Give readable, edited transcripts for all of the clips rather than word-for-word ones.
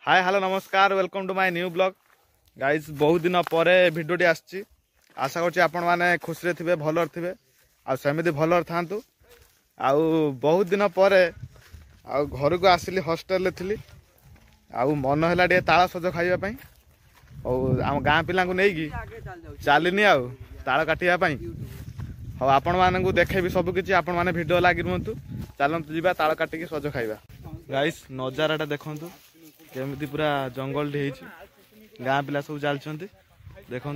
हाय hello नमस्कार welcome to my new blog guys बहुत दिन पर भिडियोटी आसी आशा करछि आपण माने खुशी थे भलर थे आमती भलर था बहुत दिन पर घर को आसिली हॉस्टल थी मन है ताल सज खाइबा आम गाँ पिला नहीं चलनी ताल काटापी हाँ आपण मानू देखेबी सबकि आपण मैंने भिड लगी रुहतु चलतु जा ताल काटिकी सज खाइबा गाइस नजाराटा देखु केमिति पूरा जंगल गाँ पिला सब चलते देखु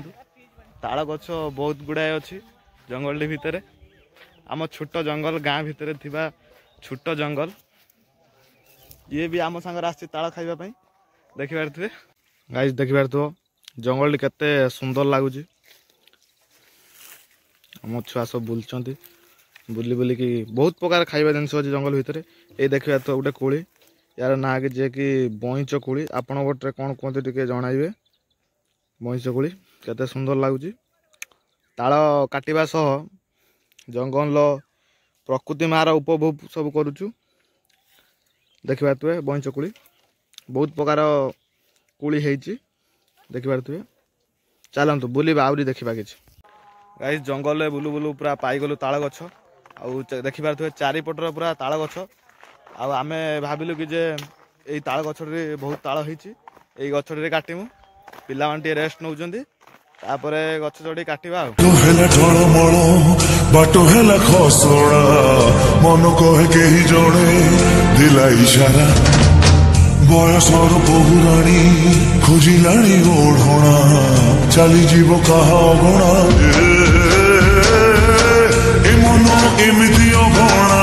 ताल गछ बहुत गुड़ाए अच्छी जंगल भितर आम छोट जंगल गाँ भितर थिबा छोट जंगल ये भी आम सांगर आसी ताल खाइबा देखि पारथिबे गाइस देखि पारथो जंगल केते सुंदर लगुच आम छुआ सब बुलचंती बुली बुलिकी बहुत प्रकार खाइबा जिनस अच्छे जंगल भितर ये देखिए तो गोटे कोली यार ना कि जे कि बईच कोली आपण गोटे कौन कहते टे जनइबे बईच कोली केते सुंदर लगुच ताल काटिबा सह जंगल प्रकृति मार उपभोग सब करुचु देखि पारथुबे बईच कोली बहुत प्रकार कोली हेची देखि पारथुबे चलतु बुलिबा आउरी देखिबा किछ गाइस जंगल में बुलू बुलू पूरा पाइगलु ताल गछ आउ देखि पारथुबे चारिपटर पूरा ताल गछ आम भाविलु कि जे यही ताल गछ बहुत ताल होती यही गछ काटमु पिला टे रेस्ट नौ गछ चढ़ी काटा बाटो हेला खसड़ा मन कहे केही जणे दिला इशारा बयसर बहुराणी खोजिलाणी ओढ़णा चली जीव कहा अगणा ए मन एमिति अगणा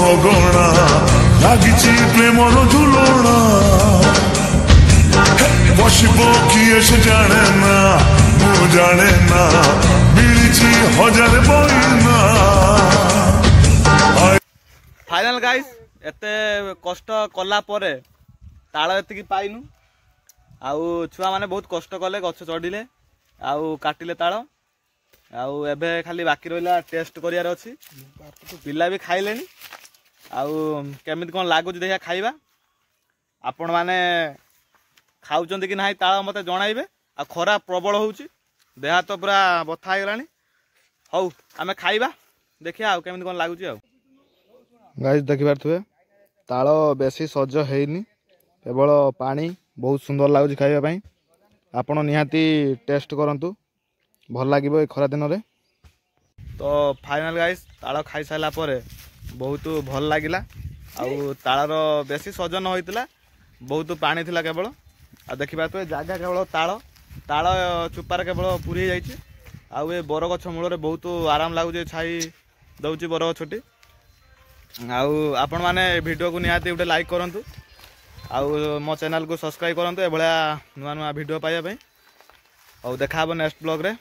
अगणा लागिची प्रेमर झुलणा बसब किए से जाने ना मु जाने ना मिली हजार बना फाइनल गाइस एते कष्ट कला परे ताल एतिकी पाइनु आउ छुआ माने बहुत कष्ट कले गछ चढ़िले आउ काटिले ताल आउ एबे खाली बाकी रहिला टेस्ट करियार अछि पिला भी खाइलेनी आउ केमिति कोन लागुच देखा खाइबा आपण माने खाउचंती कि नाही ताल मते जणाइबे आ खरा प्रबल होउची देहा तो पूरा बथा गलानी हौ आमे खाइबा देखिया आउ केमिति कोन लागुची आउ गाइस देखि पारथुबे ताल बेसी सज हेइनी केवल पानी बहुत सुंदर लगुच खाइबा आपण निहाती टेस्ट करंतु भल लागिबो ए खरा दिन रे तो फाइनल गाइस ताल खाई साला परे बहुत भल लगिला आउ तालर बेसी सजन होइतिला बहुत पानी थिला केवल आ देखि पारथुबे जागा केवल ताल ताल चुपार केवल पूरी जाइछि आउ ए बरगछ मूल रे बहुत आराम लागुचे छाई दउची बरगछटी आउ आपण माने वीडियो को निहाती उठे लाइक करंतु आउ मो चैनल को सब्सक्राइब करंतु ए भलिया नुआ नुआ वीडियो पाइबा पई आउ देखा नेक्स्ट ब्लॉग रे।